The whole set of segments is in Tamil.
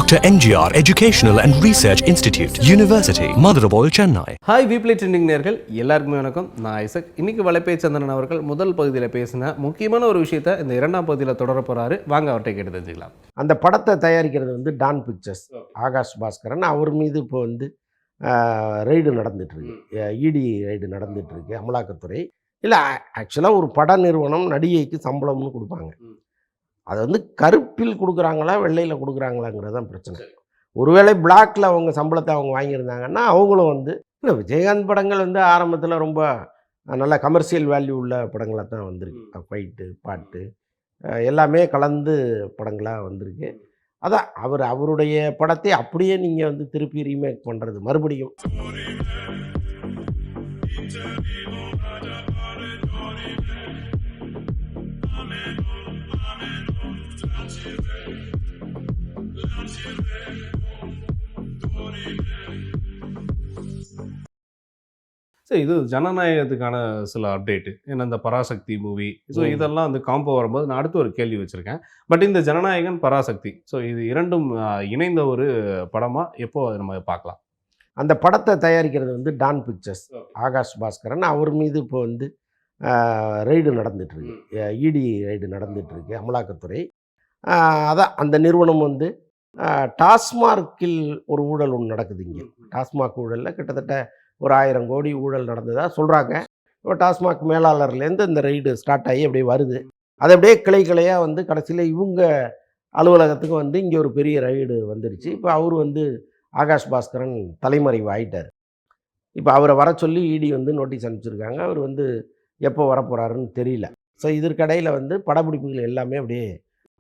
Dr. NGR Educational and Research Institute, University, Madurai, Chennai. Hi வீப்ளே ட்ரெண்டிங் நேயர்கள் எல்லாருக்குமே வணக்கம். நான் ஐசக். இன்னைக்கு வலைப்பே சந்திரன் அவர்கள் முதல் பகுதியில் பேசின முக்கியமான ஒரு விஷயத்தை இந்த இரண்டாம் பகுதியில் தொடர போறாரு. வாங்க அவர்கிட்ட கேட்டு தெரிஞ்சுக்கலாம். அந்த படத்தை தயாரிக்கிறது வந்து டான் பிக்சர்ஸ், ஆகாஷ் பாஸ்கரன். அவர் மீது இப்போ வந்து ரெய்டு நடந்துட்டுருக்கு, இடி ரெய்டு நடந்துட்டுருக்கு, அமலாக்கத்துறை. இல்லை, ஆக்சுவலாக ஒரு பட நிறுவனம் நடிகைக்கு சம்பளம்னு கொடுப்பாங்க. அது வந்து கருப்பில் கொடுக்குறாங்களா வெள்ளையில் கொடுக்குறாங்களாங்கிறது தான் பிரச்சனை. ஒருவேளை பிளாக்கில் அவங்க சம்பளத்தை அவங்க வாங்கியிருந்தாங்கன்னா அவங்களும் வந்து இல்லை, விஜயகாந்த் படங்கள் வந்து ஆரம்பத்தில் ரொம்ப நல்ல கமர்ஷியல் வேல்யூ உள்ள படங்களாக தான் வந்திருக்கு. ஃபைட்டு, பாட்டு எல்லாமே கலந்து படங்களாக வந்திருக்கு. அதான் அவருடைய படத்தை அப்படியே நீங்கள் வந்து திருப்பி ரீமேக் பண்ணுறது மறுபடியும். சரி, இது ஜனநாயகத்துக்கான சில அப்டேட்டு. ஏன்னா இந்த பராசக்தி மூவி, ஸோ இதெல்லாம் அந்த காம்போ வரும்போது நான் அடுத்து ஒரு கேள்வி வச்சுருக்கேன். பட் இந்த ஜனநாயகன், பராசக்தி, ஸோ இது இரண்டும் இணைந்த ஒரு படமாக எப்போ நம்ம பார்க்கலாம்? அந்த படத்தை தயாரிக்கிறது வந்து டான் பிக்சர்ஸ், ஆகாஷ் பாஸ்கரன். அவர் மீது இப்போ வந்து ரெய்டு நடந்துட்டுருக்கு, இடி ரெய்டு நடந்துட்டுருக்கு, அமலாக்கத்துறை. அதான் அந்த நிறுவனம் வந்து டாஸ்மார்க்கில் ஒரு ஊழல் ஒன்று நடக்குது இங்கே. டாஸ்மாக் ஊழலில் கிட்டத்தட்ட ஒரு 1000 கோடி ஊழல் நடந்ததாக சொல்கிறாங்க. இப்போ டாஸ்மாக் மேலாளர்லேருந்து இந்த ரெய்டு ஸ்டார்ட் ஆகி அப்படியே வருது. அது அப்படியே கிளை கிளையாக வந்து கடைசியில் இவங்க அலுவலகத்துக்கு வந்து இங்கே ஒரு பெரிய ரெய்டு வந்துடுச்சு. இப்போ அவர் வந்து ஆகாஷ் பாஸ்கரன் தலைமறைவு ஆகிட்டார். இப்போ அவரை வர சொல்லி இடி வந்து நோட்டீஸ் அனுப்பிச்சிருக்காங்க. அவர் வந்து எப்போ வரப்போகிறாருன்னு தெரியல. ஸோ இதற்கடையில் வந்து படப்பிடிப்புகள் எல்லாமே அப்படியே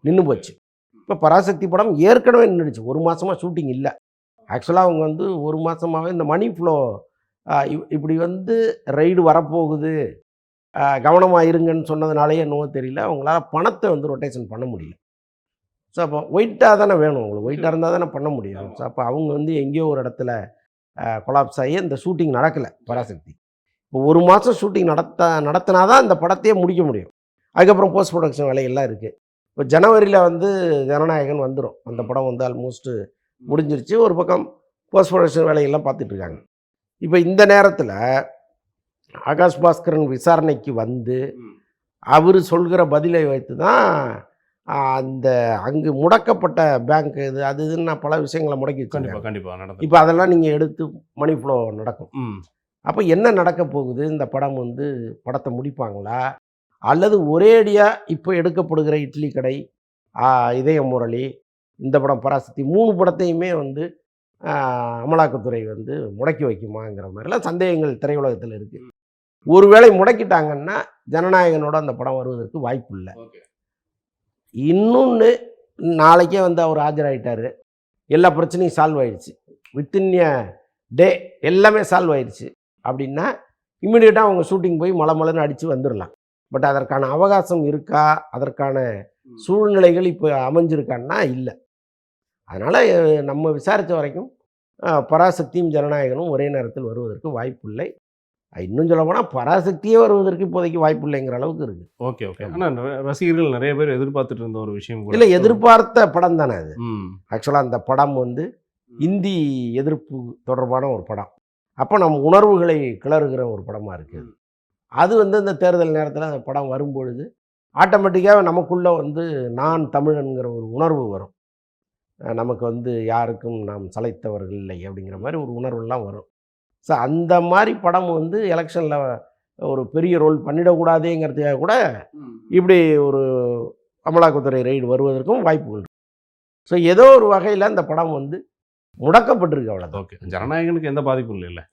நின்று போச்சு. இப்போ பராசக்தி படம் ஏற்கனவே நின்றுடுச்சு. 1 மாதமாக ஷூட்டிங் இல்லை. ஆக்சுவலாக அவங்க வந்து 1 மாதமாகவே இந்த மணி ஃப்ளோ இப்படி வந்து ரெய்டு வரப்போகுது, கவனமாக இருங்கன்னு சொன்னதுனாலேயே என்னவோ தெரியல, அவங்களால பணத்தை வந்து ரொட்டேஷன் பண்ண முடியல. ஸோ அப்போ ஒயிட்டாக தானே வேணும், உங்களுக்கு ஒயிட்டாக இருந்தால் தானே பண்ண முடியும். ஸோ அப்போ அவங்க வந்து எங்கேயோ ஒரு இடத்துல கொலாப்ஸ் ஆகி இந்த ஷூட்டிங் நடக்கலை பராசக்தி. இப்போ 1 மாதம் ஷூட்டிங் நடத்தினா தான் இந்த படத்தையே முடிக்க முடியும். அதுக்கப்புறம் போஸ்ட் ப்ரொடக்ஷன் வேலையெல்லாம் இருக்குது. இப்போ ஜனவரியில் வந்து ஜனநாயகன் வந்துடும். அந்த படம் வந்து ஆல்மோஸ்ட்டு முடிஞ்சிருச்சு. ஒரு பக்கம் போஸ்ட் ப்ரொடக்ஷன் வேலையெல்லாம் பார்த்துட்ருக்காங்க. இப்போ இந்த நேரத்தில் ஆகாஷ் பாஸ்கரன் விசாரணைக்கு வந்து அவர் சொல்கிற பதிலை வைத்து தான் அந்த அங்கு முடக்கப்பட்ட பேங்க் இது அது இதுன்னு நான் பல விஷயங்களை முடக்கி வச்சுருக்கேன். கண்டிப்பாக நடக்கும். இப்போ அதெல்லாம் நீங்கள் எடுத்து மணி ஃப்ளோ நடக்கும். அப்போ என்ன நடக்க போகுது? இந்த படம் வந்து படத்தை முடிப்பாங்களா, அல்லது ஒரேடியாக இப்போ எடுக்கப்படுகிற இட்லி கடை, இதய முரளி, இந்த படம் பராசக்தி 3 படத்தையுமே வந்து அமலாக்கத்துறை வந்து முடக்கி வைக்குமாங்கிற மாதிரிலாம் சந்தேகங்கள் திரையுலகத்தில் இருக்குது. ஒருவேளை முடக்கிட்டாங்கன்னா ஜனநாயகனோட அந்த படம் வருவதற்கு வாய்ப்பு இல்லை. இன்னொன்று, நாளைக்கே வந்து அவர் ஆஜராகிட்டார், எல்லா பிரச்சனையும் சால்வ் ஆயிடுச்சு, வித்தின் எ டே எல்லாமே சால்வ் ஆயிடுச்சு அப்படின்னா இம்மிடியேட்டாக அவங்க ஷூட்டிங் போய் மலைன்னு அடித்து வந்துடலாம். பட் அதற்கான அவகாசம் இருக்கா, அதற்கான சூழ்நிலைகள் இப்போ அமைஞ்சிருக்கான்னா இல்லை. அதனால் நம்ம விசாரித்த வரைக்கும் பராசக்தியும் ஜனநாயகனும் ஒரே நேரத்தில் வருவதற்கு வாய்ப்பு இல்லை. இன்னும் சொல்ல போனால் பராசக்தியே வருவதற்கு இப்போதைக்கு வாய்ப்பு இல்லைங்கிற அளவுக்கு இருக்குது. Okay okay. ஆனால் ரசிகர்கள் நிறைய பேர் எதிர்பார்த்துட்டு இருந்த ஒரு விஷயம் இல்லை, எதிர்பார்த்த படம் தானே அது. ஆக்சுவலாக அந்த படம் வந்து இந்தி எதிர்ப்பு தொடர்பான ஒரு படம். அப்போ நம்ம உணர்வுகளை கிளறுகிற ஒரு படமாக இருக்குது. அது வந்து இந்த தேர்தல் நேரத்தில் அந்த படம் வரும்பொழுது ஆட்டோமேட்டிக்காக நமக்குள்ளே வந்து நான் தமிழன்கிற ஒரு உணர்வு வரும். நமக்கு வந்து யாருக்கும் நாம் சளைத்தவர்கள் இல்லை அப்படிங்கிற மாதிரி ஒரு உணர்வுலாம் வரும். ஸோ அந்த மாதிரி படம் வந்து எலெக்ஷனில் ஒரு பெரிய ரோல் பண்ணிடக்கூடாதுங்கிறதுக்காக கூட இப்படி ஒரு அமலாக்கத்துறை ரெய்டு வருவதற்கும் வாய்ப்புகள் இருக்குது. ஸோ ஏதோ ஒரு வகையில் அந்த படம் வந்து முடக்கப்பட்டிருக்கு, அவ்வளோதான். ஓகே. ஜனநாயகனுக்கு எந்த பாதிப்பும் இல்லை.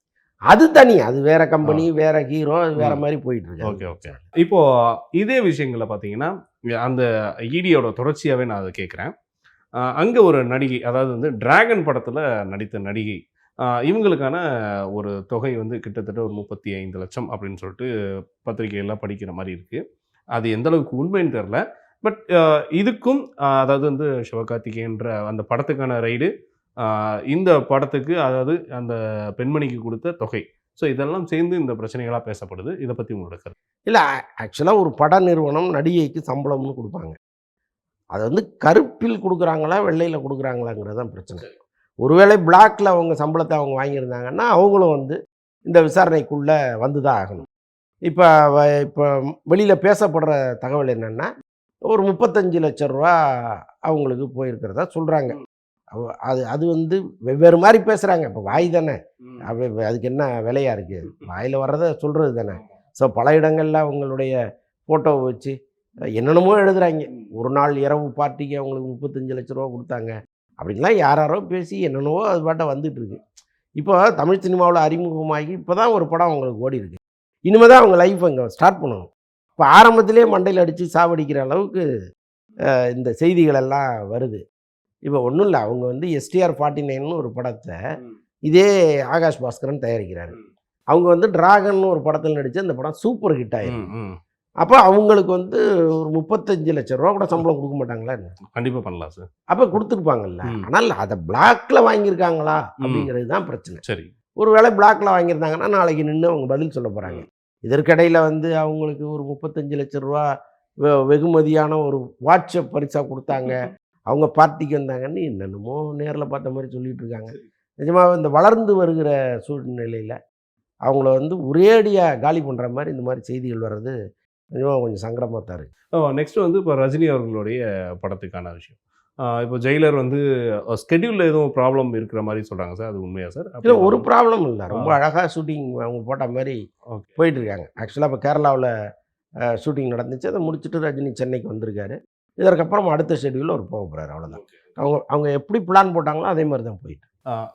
அது தனி, அது வேற கம்பெனி, வேற ஹீரோ, வேற மாதிரி போயிட்டு இருக்கு. Okay okay. இப்போ இதே விஷயங்களை பார்த்தீங்கன்னா அந்த ஈடியோட தொடர்ச்சியாகவே நான் அதை கேட்குறேன். அங்கே ஒரு நடிகை, அதாவது வந்து டிராகன் படத்தில் நடித்த நடிகை, இவங்களுக்கான ஒரு தொகை வந்து கிட்டத்தட்ட ஒரு 35 லட்சம் அப்படின்னு சொல்லிட்டு பத்திரிகையெல்லாம் படிக்கிற மாதிரி இருக்குது. அது எந்த அளவுக்கு உண்மைன்னு தெரில. பட் இதுக்கும் அதாவது வந்து சிவகார்த்திகேயன்ற அந்த படத்துக்கான ரைடு, இந்த படத்துக்கு அதாவது அந்த பெண்மணிக்கு கொடுத்த தொகை, ஸோ இதெல்லாம் சேர்ந்து இந்த பிரச்சனைகளாக பேசப்படுது. இதை பற்றி உங்களோட கருத்து? இல்லை, ஆக்சுவலாக ஒரு பட நிறுவனம் நடிகைக்கு சம்பளம்னு கொடுப்பாங்க. அதை வந்து கருப்பில் கொடுக்குறாங்களா வெள்ளையில் கொடுக்குறாங்களாங்கிறது தான் பிரச்சனை. ஒருவேளை பிளாக்ல அவங்க சம்பளத்தை அவங்க வாங்கியிருந்தாங்கன்னா அவங்களும் வந்து இந்த விசாரணைக்குள்ளே வந்து தான் ஆகணும். இப்போ இப்போ வெளியில் பேசப்படுற தகவல் என்னென்னா ஒரு 35 லட்சம் ரூபா அவங்களுக்கு போயிருக்கிறதா சொல்கிறாங்க. அது அது வந்து வெவ்வேறு மாதிரி பேசுகிறாங்க. இப்போ வாய் தானே, அதுக்கு என்ன விலையாக இருக்குது, வாயில் வர்றதை சொல்கிறது தானே. ஸோ பல இடங்களில் அவங்களுடைய ஃபோட்டோவை வச்சு என்னென்னமோ எழுதுகிறாங்க. ஒரு நாள் இரவு பார்ட்டிக்கு அவங்களுக்கு 35 லட்ச ரூபா கொடுத்தாங்க அப்படின்லாம் யாரோ பேசி என்னென்னவோ அது பாட்டை வந்துட்டுருக்கு. இப்போ தமிழ் சினிமாவில் அறிமுகமாகி இப்போ தான் ஒரு படம் அவங்களுக்கு ஓடி இருக்கு. இனிமேல் தான் அவங்க லைஃப் அங்கே ஸ்டார்ட் பண்ணணும். இப்போ ஆரம்பத்திலே மண்டையில் அடித்து சாவடிக்கிற அளவுக்கு இந்த செய்திகள் எல்லாம் வருது. இப்போ ஒன்றும் இல்லை, அவங்க வந்து STR 49ன்னு ஒரு படத்தை இதே ஆகாஷ் பாஸ்கரன் தயாரிக்கிறாரு. அவங்க வந்து டிராகன் ஒரு படத்தில் நடித்து அந்த படம் சூப்பர் ஹிட் ஆயிருக்கு. அப்போ அவங்களுக்கு வந்து ஒரு 35 லட்சம் ரூபா கூட சம்பளம் கொடுக்க மாட்டாங்களா? கண்டிப்பாக பண்ணலாம் சார். அப்போ கொடுத்துருப்பாங்கல்ல. ஆனால் அதை பிளாக்ல வாங்கியிருக்காங்களா அப்படிங்கிறது தான் பிரச்சனை. சரி, ஒரு வேளை பிளாக்ல வாங்கியிருந்தாங்கன்னா நாளைக்கு நின்று அவங்க பதில் சொல்ல போகிறாங்க. இதற்கிடையில் வந்து அவங்களுக்கு ஒரு 35 லட்சம் ரூபா வெகுமதியான ஒரு வாட்ஸ்அப் பரிசாக கொடுத்தாங்க, அவங்க பார்ட்டிக்கு வந்தாங்கன்னு என்னென்னமோ நேரில் பார்த்த மாதிரி சொல்லிட்டு இருக்காங்க. நிஜமாக இந்த வளர்ந்து வருகிற சூழ்நிலையில் அவங்கள வந்து ஒரேடியாக காலி பண்ணுற மாதிரி இந்த மாதிரி செய்திகள் வர்றது நிஜமாக கொஞ்சம் சங்கடமாக தான் இருக்குது. நெக்ஸ்ட் வந்து இப்போ ரஜினி அவர்களுடைய படத்துக்கான விஷயம். இப்போ ஜெயிலர் வந்து ஸ்கெடியூலில் எதுவும் ப்ராப்ளம் இருக்கிற மாதிரி சொல்கிறாங்க சார், அது உண்மையா சார்? இல்லை, ஒரு ப்ராப்ளம் இல்லை, ரொம்ப அழகாக ஷூட்டிங் அவங்க போட்ட மாதிரி போயிட்டுருக்காங்க. ஆக்சுவலாக இப்போ கேரளாவில் ஷூட்டிங் நடந்துச்சு, அதை முடிச்சுட்டு ரஜினி சென்னைக்கு வந்திருக்காரு. இதற்கப்புறம் அடுத்த ஷெடியூலில் அவர் போக போகிறாரு, அவ்வளோதான். அவங்க எப்படி பிளான் போட்டாங்களோ அதே மாதிரி தான் போயிட்டு.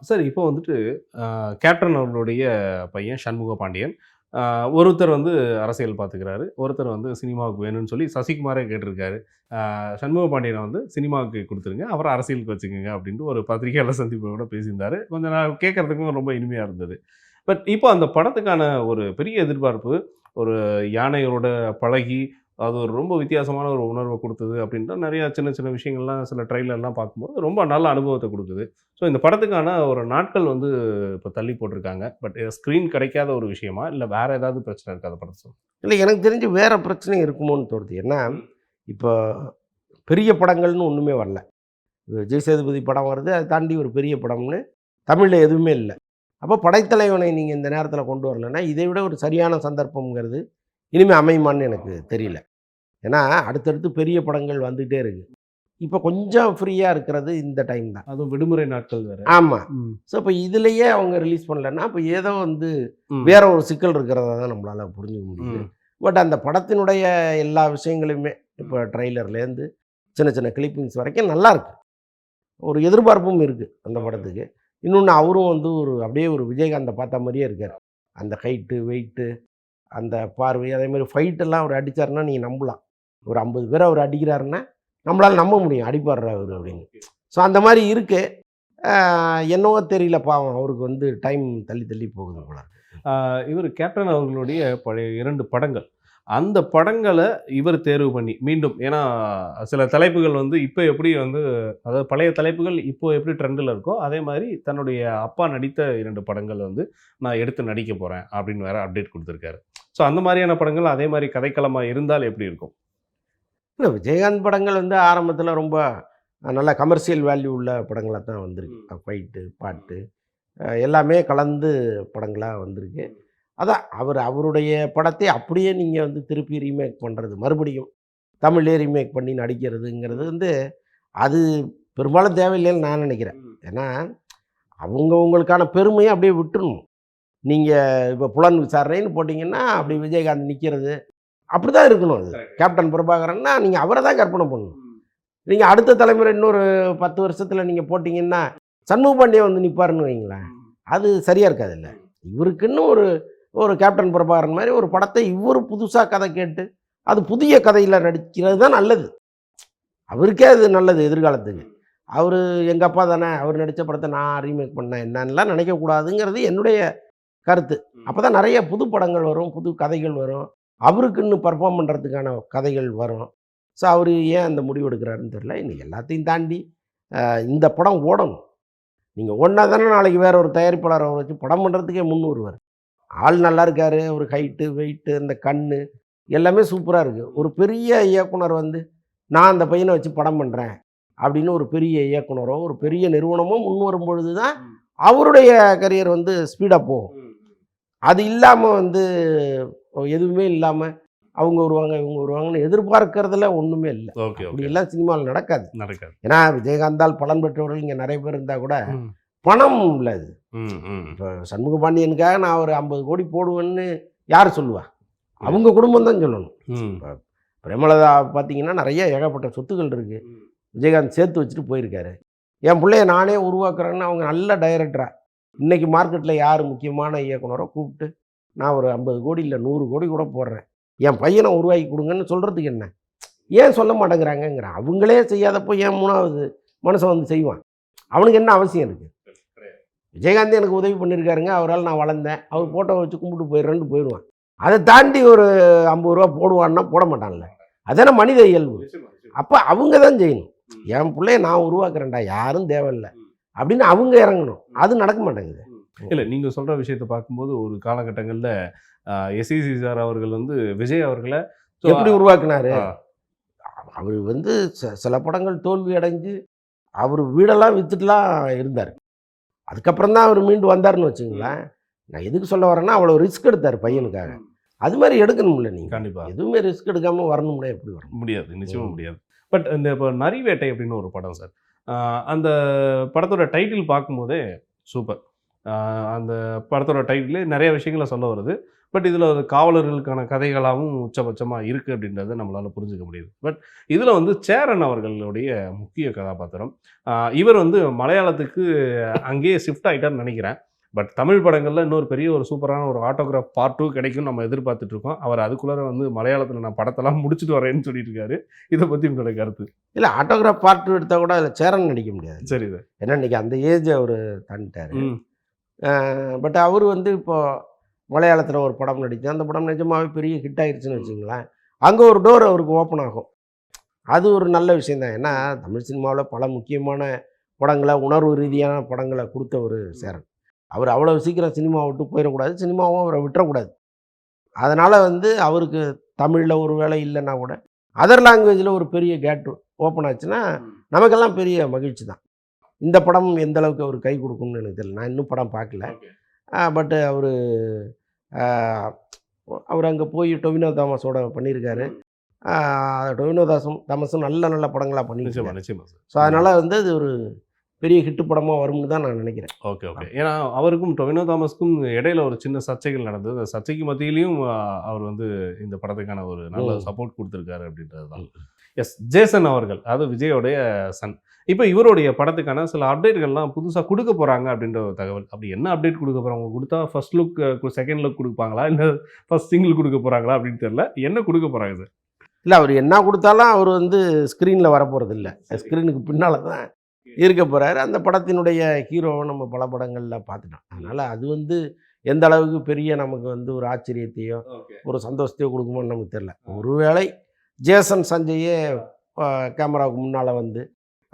சார், இப்போ வந்துட்டு கேப்டன் அவர்களுடைய பையன் சண்முக பாண்டியன் ஒருத்தர் வந்து அரசியல் பார்த்துக்கிறாரு, ஒருத்தர் வந்து சினிமாவுக்கு வேணும்னு சொல்லி சசிகுமாரே கேட்டிருக்காரு. சண்முக பாண்டியனை வந்து சினிமாவுக்கு கொடுத்துருங்க, அவரை அரசியலுக்கு வச்சுக்கோங்க அப்படின்ட்டு ஒரு பத்திரிகையாளர் சந்திப்பை கூட பேசியிருந்தார். கொஞ்சம் நான் கேட்குறதுக்கும் ரொம்ப இனிமையாக இருந்தது. பட் இப்போ அந்த படத்துக்கான ஒரு பெரிய எதிர்பார்ப்பு, ஒரு யானைகளோட பழகி அது ஒரு ரொம்ப வித்தியாசமான ஒரு உணர்வை கொடுத்தது அப்படின்ட்டு நிறையா சின்ன சின்ன விஷயங்கள்லாம் சில ட்ரெயிலர்லாம் பார்க்கும்போது ரொம்ப நல்ல அனுபவத்தை கொடுக்குது. ஸோ இந்த படத்துக்கான ஒரு நாட்கள் வந்து இப்போ தள்ளி போட்டிருக்காங்க. பட் ஸ்க்ரீன் கிடைக்காத ஒரு விஷயமா, இல்லை வேறு ஏதாவது பிரச்சனை இருக்காத படத்தை? இல்லை, எனக்கு தெரிஞ்சு வேறு பிரச்சனை இருக்குமோன்னு தோணுது. ஏன்னா இப்போ பெரிய படங்கள்னு ஒன்றுமே வரல. விஜய் சேதுபதி படம் வருது, அதை தாண்டி ஒரு பெரிய படம்னு தமிழில் எதுவுமே இல்லை. அப்போ படைத்தலைவனை நீங்கள் இந்த நேரத்தில் கொண்டு வரலைன்னா இதை விட ஒரு சரியான சந்தர்ப்பங்கிறது இனிமேல் அமையுமான்னு எனக்கு தெரியல. ஏன்னா அடுத்தடுத்து பெரிய படங்கள் வந்துகிட்டே இருக்குது. இப்போ கொஞ்சம் ஃப்ரீயாக இருக்கிறது இந்த டைம் தான், அதுவும் விடுமுறை நாட்கள் வேறு. ஆமாம். ஸோ இப்போ இதுலேயே அவங்க ரிலீஸ் பண்ணலைன்னா இப்போ ஏதோ வந்து வேற ஒரு சிக்கல் இருக்கிறதா தான் நம்மளால் புரிஞ்சுக்க முடியுது. பட் அந்த படத்தினுடைய எல்லா விஷயங்களுமே இப்போ ட்ரெய்லர்லேருந்து சின்ன சின்ன கிளிப்பிங்ஸ் வரைக்கும் நல்லாயிருக்கு. ஒரு எதிர்பார்ப்பும் இருக்குது அந்த படத்துக்கு. இன்னொன்று, அவரும் வந்து ஒரு அப்படியே ஒரு விஜயகாந்தை பார்த்த மாதிரியே இருக்கார். அந்த ஹைட்டு, வெயிட்டு, அந்த பார்வை, அதேமாதிரி ஃபைட்டெல்லாம் அவர் அடித்தாருன்னா நீங்கள் நம்பலாம். ஒரு 50 பேர் அவர் அடிக்கிறாருன்னா நம்மளால் நம்ப முடியும் அடிப்பாடுற அவர் அப்படின்னு. ஸோ அந்த மாதிரி இருக்குது. என்னவோ தெரியல, பாவம் அவருக்கு வந்து டைம் தள்ளி தள்ளி போகுது போல. இவர் கேப்டன் அவர்களுடைய பழைய 2 படங்கள், அந்த படங்களை இவர் தேர்வு பண்ணி மீண்டும், ஏன்னா சில தலைப்புகள் வந்து இப்போ எப்படி வந்து, அதாவது பழைய தலைப்புகள் இப்போ எப்படி ட்ரெண்டில் இருக்கோ அதே மாதிரி தன்னுடைய அப்பா நடித்த 2 படங்கள் வந்து நான் எடுத்து நடிக்க போகிறேன் அப்படின்னு வேறு அப்டேட் கொடுத்துருக்காரு. ஸோ அந்த மாதிரியான படங்கள் அதே மாதிரி கதைக்களமாக இருந்தால் எப்படி இருக்கும்? இல்லை, விஜயகாந்த் படங்கள் வந்து ஆரம்பத்தில் ரொம்ப நல்ல கமர்ஷியல் வேல்யூ உள்ள படங்களாக தான் வந்திருக்கு. ஃபைட்டு, பாட்டு எல்லாமே கலந்து படங்களாக வந்திருக்கு. அதான் அவருடைய படத்தை அப்படியே நீங்கள் வந்து திருப்பி ரீமேக் பண்ணுறது, மறுபடியும் தமிழ்லேயே ரீமேக் பண்ணி நடிக்கிறதுங்கிறது வந்து அது பெரும்பாலும் தேவையில்லைன்னு நான் நினைக்கிறேன். ஏன்னா அவங்களுக்கான பெருமையை அப்படியே விட்டுறணும். நீங்கள் இப்போ புலன் விசாரணைன்னு போட்டிங்கன்னா அப்படி விஜயகாந்த் நிற்கிறது அப்படி தான் இருக்கணும். அது கேப்டன் பிரபாகரன்னா நீங்கள் அவரை தான் கற்பனை பண்ணணும். நீங்கள் அடுத்த தலைமுறை இன்னொரு 10 வருஷத்தில் நீங்கள் போட்டிங்கன்னா சண்முக பாண்டியன் வந்து நிற்பாருன்னு வைங்களேன், அது சரியாக இருக்காது. இல்லை, இவருக்குன்னு ஒரு கேப்டன் பிரபாகரன் மாதிரி ஒரு படத்தை இவர் புதுசாக கதை கேட்டு அது புதிய கதையில் நடிக்கிறது தான் நல்லது. அவருக்கே அது நல்லது எதிர்காலத்துக்கு. அவர் எங்கள் அப்பா தானே, அவர் நடித்த படத்தை நான் ரீமேக் பண்ணேன் என்னன்னெலாம் நினைக்கக்கூடாதுங்கிறது என்னுடைய கருத்து. அப்போ தான் நிறைய புது படங்கள் வரும், புது கதைகள் வரும், அவருக்குன்னு பர்ஃபார்ம் பண்ணுறதுக்கான கதைகள் வரும். ஸோ அவர் ஏன் அந்த முடிவு எடுக்கிறாருன்னு தெரியல. இன்னைக்கு எல்லாத்தையும் தாண்டி இந்த படம் ஓடணும். நீங்கள் ஓடினா தானே நாளைக்கு வேற ஒரு தயாரிப்பாளரை வச்சு படம் பண்ணுறதுக்கே முன் வருவார். ஆள் நல்லா இருக்கார், ஒரு ஹைட்டு, வெயிட்டு, அந்த கண் எல்லாமே சூப்பராக இருக்குது. ஒரு பெரிய இயக்குனர் வந்து நான் அந்த பையனை வச்சு படம் பண்ணுறேன் அப்படின்னு ஒரு பெரிய இயக்குனரோ ஒரு பெரிய நிறுவனமோ முன் வரும் பொழுது தான் அவருடைய கரியர் வந்து ஸ்பீடாக போகும். அது இல்லாமல் வந்து எதுவுமே இல்லாமல் அவங்க வருவாங்க இவங்க வருவாங்கன்னு எதிர்பார்க்கறதுல ஒன்றுமே இல்லை. ஓகே அப்படி ஓகே எல்லாம் சினிமாவில் நடக்காது. நடக்காது. ஏன்னா விஜயகாந்தால் பலன் பெற்றவர்கள் இங்கே நிறைய பேர் இருந்தால் கூட பணம் இல்லை. அது இப்போ சண்முக பாண்டியனுக்காக நான் ஒரு 50 கோடி போடுவேன்னு யார் சொல்லுவா? அவங்க குடும்பம் தான் சொல்லணும். இப்போ பிரேமலதா பார்த்தீங்கன்னா நிறைய ஏகப்பட்ட சொத்துக்கள் இருக்குது. விஜயகாந்த் சேர்த்து வச்சுட்டு போயிருக்காரு. என் பிள்ளைய நானே உருவாக்குறேன்னு அவங்க நல்ல டைரக்டராக இன்றைக்கி மார்க்கெட்டில் யார் முக்கியமான இயக்குனரோ கூப்பிட்டு நான் ஒரு 50 கோடி இல்லை 100 கோடி கூட போடுறேன் என் பையனை உருவாக்கி கொடுங்கன்னு சொல்கிறதுக்கு என்ன? ஏன் சொல்ல மாட்டேங்கிறாங்கங்கிறேன். அவங்களே செய்யாதப்போ ஏன் மூணாவது மனுஷன் வந்து செய்வான்? அவனுக்கு என்ன அவசியம் இருக்குது? விஜயகாந்த் எனக்கு உதவி பண்ணியிருக்காருங்க, அவரால் நான் வளர்ந்தேன், அவர் ஃபோட்டோ வச்சு கும்பிட்டு போயிடுறேன்னு போயிடுவான். அதை தாண்டி ஒரு 50 ரூபா போடுவான்னா போட மாட்டான்ல. அதான மனித இயல்பு. அப்போ அவங்க தான் செய்யணும். என் பிள்ளைய நான் உருவாக்குறேன்டா, யாரும் தேவையில்லை அப்படின்னு அவங்க இறங்கணும். அது நடக்க மாட்டேங்குது. இல்லை, நீங்கள் சொல்கிற விஷயத்தை பார்க்கும்போது ஒரு காலகட்டங்களில் எஸ்இசி சார் அவர்கள் வந்து விஜய் அவர்களை எப்படி உருவாக்குனாரு? அவர் வந்து சில படங்கள் தோல்வி அடைஞ்சு அவர் வீடெல்லாம் விற்றுட்டுலாம் இருந்தார். அதுக்கப்புறம் தான் அவர் மீண்டு வந்தார்னு வச்சுங்களேன். நான் எதுக்கு சொல்ல வரேன்னா அவ்வளோ ரிஸ்க் எடுத்தார் பையனுக்காக. அது மாதிரி எடுக்கணும்ல நீங்கள். கண்டிப்பாக எதுவுமே ரிஸ்க் எடுக்காமல் வரணும்னா எப்படி வரும்? முடியாது, நிச்சயமாக முடியாது. பட் இந்த இப்போ நரிவேட்டை அப்படின்னு ஒரு படம் சார், அந்த படத்தோட டைட்டில் பார்க்கும்போதே சூப்பர். அந்த படத்தோட டைட்டிலே நிறைய விஷயங்களை சொல்ல வருது. பட் இதில் ஒரு காவலர்களுக்கான கதைகளாகவும் உச்சபட்சமாக இருக்குது அப்படின்றத நம்மளால் புரிஞ்சுக்க முடியுது. பட் இதில் வந்து சேரன் அவர்களுடைய முக்கிய கதாபாத்திரம். இவர் வந்து மலையாளத்துக்கு அங்கேயே ஷிஃப்ட் ஆகிட்டார்னு நினைக்கிறேன். பட் தமிழ் படங்களில் இன்னொரு பெரிய ஒரு சூப்பரான ஒரு ஆட்டோகிராஃப் பார்ட் 2 கிடைக்கும் நம்ம எதிர்பார்த்துட்ருக்கோம். அவர் அதுக்குள்ளே வந்து மலையாளத்தில் நான் படத்தெல்லாம் முடிச்சுட்டு வரேன்னு சொல்லிட்டு இருக்காரு. இதை பற்றி உங்களோட கருத்து? இல்லை, ஆட்டோகிராஃப் பார்ட் 2 எடுத்தால் கூட அதில் சேரன் நடிக்க முடியாது. சரி சார். ஏன்னா இன்றைக்கி அந்த ஏஜ் அவர் தாண்டிட்டார். பட் அவர் வந்து இப்போது மலையாளத்தில் ஒரு படம் நடித்து அந்த படம் நிஜமாகவே பெரிய ஹிட் ஆகிடுச்சுன்னு வச்சுங்களேன். அங்கே ஒரு டோர் அவருக்கு ஓப்பன் ஆகும். அது ஒரு நல்ல விஷயந்தான். ஏன்னா தமிழ் சினிமாவில் பல முக்கியமான படங்களை, உணர்வு ரீதியான படங்களை கொடுத்த ஒரு சேரன். அவர் அவ்வளோ சீக்கிரம் சினிமாவை விட்டு போயிடக்கூடாது, சினிமாவும் அவரை விட்டுறக்கூடாது. அதனால் வந்து அவருக்கு தமிழில் ஒரு வேலை இல்லைன்னா கூட அதர் லாங்குவேஜில் ஒரு பெரிய கேட் ஓப்பன் ஆச்சுன்னா நமக்கெல்லாம் பெரிய மகிழ்ச்சி தான். இந்த படம் எந்த அளவுக்கு அவர் கை கொடுக்கும்னு எனக்கு தெரியல. நான் இன்னும் படம் பார்க்கல. பட்டு அவர் அங்கே போய் டொவினோ தாமஸோட பண்ணியிருக்காரு. டொவினோ தாமஸும் நல்ல நல்ல படங்களாக பண்ணியிருக்காரு. நிச்சயமாக சார். ஸோ அதனால் வந்து அது ஒரு பெரிய ஹிட்டு படமாக வரும்னு தான் நான் நினைக்கிறேன். Okay okay. ஏன்னா அவருக்கும் டொவினோ தாமஸ்க்கும் இடையில ஒரு சின்ன சர்ச்சைகள் நடந்தது. அந்த சர்ச்சைக்கு மத்தியிலையும் அவர் வந்து இந்த படத்துக்கான ஒரு நல்ல சப்போர்ட் கொடுத்துருக்காரு அப்படின்றது தான். எஸ், ஜேசன் அவர்கள், அதாவது விஜயோடைய சன், இப்போ இவருடைய படத்துக்கான சில அப்டேட்கள்லாம் புதுசாக கொடுக்க போகிறாங்க அப்படின்ற ஒரு தகவல். அப்படி என்ன அப்டேட் கொடுக்க போகிறாங்க? கொடுத்தா ஃபர்ஸ்ட் லுக், செகண்ட் லுக் கொடுப்பாங்களா, இல்லை ஃபர்ஸ்ட் சிங்கிள் கொடுக்க போகிறாங்களா அப்படின்னு தெரியல. என்ன கொடுக்க போகிறாங்க சார்? இல்லை, அவர் என்ன கொடுத்தாலும் அவர் வந்து ஸ்க்ரீனில் வரப்போகிறது இல்லை. ஸ்க்ரீனுக்கு பின்னால் தான் இருக்க போகிறாரு. அந்த படத்தினுடைய ஹீரோவை நம்ம பல படங்களில் பார்த்துட்டோம். அதனால் அது வந்து எந்த அளவுக்கு பெரிய நமக்கு வந்து ஒரு ஆச்சரியத்தையோ ஒரு சந்தோஷத்தையோ கொடுக்குமோன்னு நமக்கு தெரியல. ஒருவேளை ஜேசன் சஞ்சயே கேமராவுக்கு முன்னால் வந்து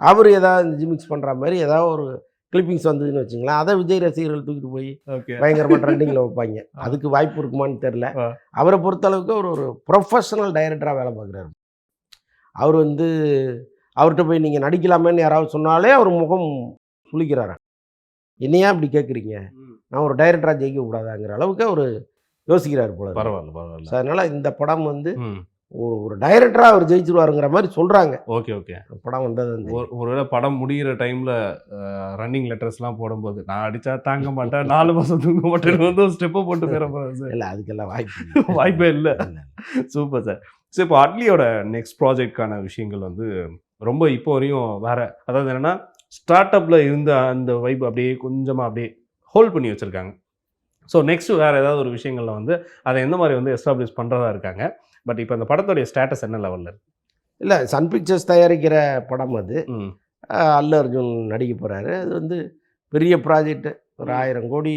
அவர் ஏதாவது ஜிமிக்ஸ் பண்ணுற மாதிரி ஏதாவது ஒரு கிளிப்பிங்ஸ் வந்ததுன்னு வச்சுங்களேன், அதை விஜய் ரசிகர்கள் தூக்கிட்டு போய் பயங்கரமாக ட்ரெண்டிங்கில் வைப்பாங்க. அதுக்கு வாய்ப்பு இருக்குமான்னு தெரில. அவரை பொறுத்தளவுக்கு அவர் ஒரு ப்ரொஃபஷனல் டைரக்டராக வேலை பார்க்குறாரு. அவர் வந்து அவர்கிட்ட போய் நீங்கள் நடிக்கலாமேன்னு யாராவது சொன்னாலே அவர் முகம் சுளிக்கிறாரா, என்னையா இப்படி கேட்குறீங்க, நான் ஒரு டைரக்டராக ஜெயிக்க கூடாதாங்கிற அளவுக்கு அவர் யோசிக்கிறார் போல. பரவாயில்ல பரவாயில்ல. அதனால் இந்த படம் வந்து ஒரு டைரக்டராக அவர் ஜெயிச்சிருவாருங்கிற மாதிரி சொல்கிறாங்க. Okay okay. படம் வந்தது ஒருவேளை படம் முடிகிற டைமில் ரன்னிங் லெட்டர்ஸ்லாம் போடும்போது நான் அடித்தா தாங்க மாட்டேன், 4 மாதம் தூங்க மாட்டேன்னு வந்து ஒரு ஸ்டெப்பை போட்டு போயிட போகிறேன் சார். இல்லை, அதுக்கெல்லாம் வாய்ப்பே இல்லை. Super sir. ஸோ இப்போ அட்லியோட நெக்ஸ்ட் ப்ராஜெக்ட்கான விஷயங்கள் வந்து ரொம்ப இப்போ வரையும் வேறு, அதாவது என்னென்னா ஸ்டார்ட் அப்பில் இருந்த அந்த வைப் அப்படியே கொஞ்சமாக அப்படியே ஹோல்ட் பண்ணி வச்சுருக்காங்க. ஸோ நெக்ஸ்ட்டு வேறு ஏதாவது ஒரு விஷயங்களில் வந்து அதை எந்த மாதிரி வந்து எஸ்டாப்ளிஷ் பண்ணுறதா இருக்காங்க. பட் இப்போ அந்த படத்தோடைய ஸ்டேட்டஸ் என்ன லெவலில் இருக்குது? இல்லை, சன் பிக்சர்ஸ் தயாரிக்கிற படம் அது. அல்லு அர்ஜுன் நடிக்க போகிறாரு. அது வந்து பெரிய ப்ராஜெக்ட்டு, ஒரு 1000 கோடி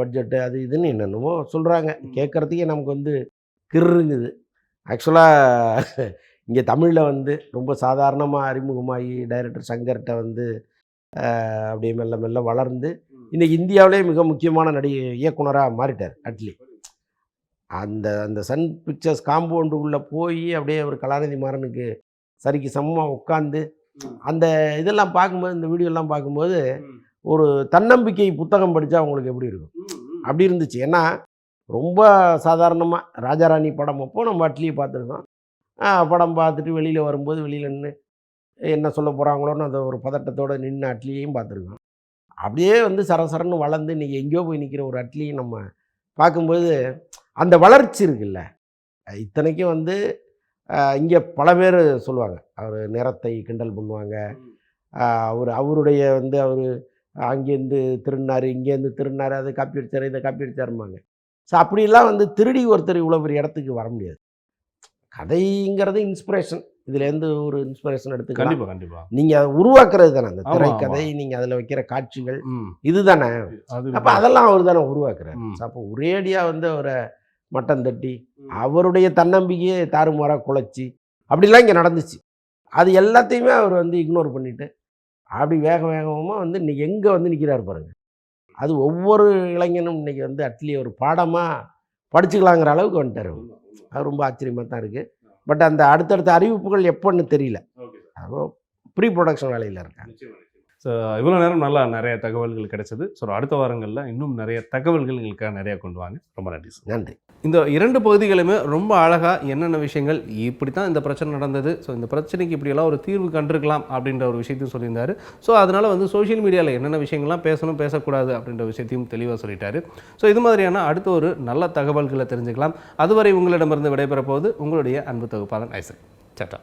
பட்ஜெட்டு, அது இதுன்னு என்னென்னமோ சொல்கிறாங்க. கேட்குறதுக்கே நமக்கு வந்து கிருங்குது. ஆக்சுவலாக இங்கே தமிழில் வந்து ரொம்ப சாதாரணமாக அறிமுகமாகி டைரக்டர் சங்கர்கிட்ட வந்து அப்படியே மெல்ல மெல்ல வளர்ந்து இன்றைக்கி இந்தியாவிலே மிக முக்கியமான இயக்குனராக மாறிட்டார் அட்லி. அந்த சன் பிக்சர்ஸ் காம்பவுண்டுக்குள்ளே போய் அப்படியே அவர் கலாநிதி மாறனுக்கு சரிக்கு சமமாக உட்காந்து அந்த இதெல்லாம் பார்க்கும்போது, இந்த வீடியோலாம் பார்க்கும்போது ஒரு தன்னம்பிக்கை புத்தகம் படித்தா அவங்களுக்கு எப்படி இருக்கும் அப்படி இருந்துச்சு. ஏன்னா ரொம்ப சாதாரணமாக ராஜாராணி படம் அப்போ நம்ம அட்லியை பார்த்துருக்கோம். படம் பார்த்துட்டு வெளியில் வரும்போது வெளியில் நின்று என்ன சொல்ல போகிறாங்களோன்னு அந்த ஒரு பதட்டத்தோடு நின்று அட்லியையும் பார்த்துருக்கோம். அப்படியே வந்து சரசரன்னு வளர்ந்து இன்றைக்கி எங்கேயோ போய் நிற்கிற ஒரு அட்லியும் நம்ம பார்க்கும்போது அந்த வளர்ச்சி இருக்குல்ல. இத்தனைக்கும் வந்து இங்கே பல பேர் சொல்லுவாங்க, அவர் நிறத்தை கிண்டல் பண்ணுவாங்க, அவருடைய வந்து அவர் அங்கேருந்து திருடினார், இங்கேருந்து திருடினார், அதை காப்பி அடித்தார், இதை காப்பி அடித்தாருமாங்க. ஸோ அப்படிலாம் வந்து திருடி ஒருத்தர் இவ்வளோ பெரிய இடத்துக்கு வர முடியாது. கதைங்கிறது இன்ஸ்பிரேஷன், இதுலேருந்து ஒரு இன்ஸ்பிரேஷன் எடுத்துக்கலாம். கண்டிப்பாக கண்டிப்பாக நீங்கள் அதை உருவாக்குறது தானே அந்த திரைக்கதை, நீங்கள் அதில் வைக்கிற காட்சிகள் இது தானே. அப்போ அதெல்லாம் அவர் தானே உருவாக்குறாரு. அப்போ ஒரேடியாக வந்து அவரை மட்டம் தட்டி அவருடைய தன்னம்பிக்கையை தாறுமாறாக குலைச்சி அப்படிலாம் இங்கே நடந்துச்சு. அது எல்லாத்தையுமே அவர் வந்து இக்னோர் பண்ணிவிட்டு அப்படி வேகமாக வந்து இன்றைக்கி எங்கே வந்து நிற்கிறார் பாருங்கள். அது ஒவ்வொரு இளைஞனும் இன்றைக்கி வந்து அட்லி ஒரு பாடமாக படிச்சுக்கலாங்கிற அளவுக்கு வந்துட்டார். அது ரொம்ப ஆச்சரியமாக தான் இருக்குது. பட் அந்த அடுத்தடுத்த அறிவிப்புகள் எப்போன்னு தெரியல. அப்போ ப்ரீ ப்ரொடக்ஷன் வேலையில் இருக்காங்க. ஸோ இவ்வளோ நேரம் நல்லா நிறைய தகவல்கள் கிடைச்சது. ஸோ அடுத்த வாரங்களில் இன்னும் நிறைய தகவல்கள் எங்களுக்காக நிறையா கொண்டு வாங்க. ரொம்ப நன்றி சார். நன்றி. இந்த 2 பகுதிகளுமே ரொம்ப அழகாக என்னென்ன விஷயங்கள் இப்படி தான் இந்த பிரச்சனை நடந்தது, ஸோ இந்த பிரச்சனைக்கு இப்படியெல்லாம் ஒரு தீர்வு கண்டிருக்கலாம் அப்படின்ற ஒரு விஷயத்தையும் சொல்லியிருந்தார். ஸோ அதனால் வந்து சோஷியல் மீடியாவில் என்னென்ன விஷயங்கள்லாம் பேசணும் பேசக்கூடாது அப்படின்ற விஷயத்தையும் தெளிவாக சொல்லிட்டாரு. ஸோ இது மாதிரியான அடுத்த ஒரு நல்ல தகவல்களை தெரிஞ்சுக்கலாம். அதுவரை உங்களிடமிருந்து விடைபெற போவது உங்களுடைய அன்பு தொகுப்பாளன் ஐசக். சட்டா.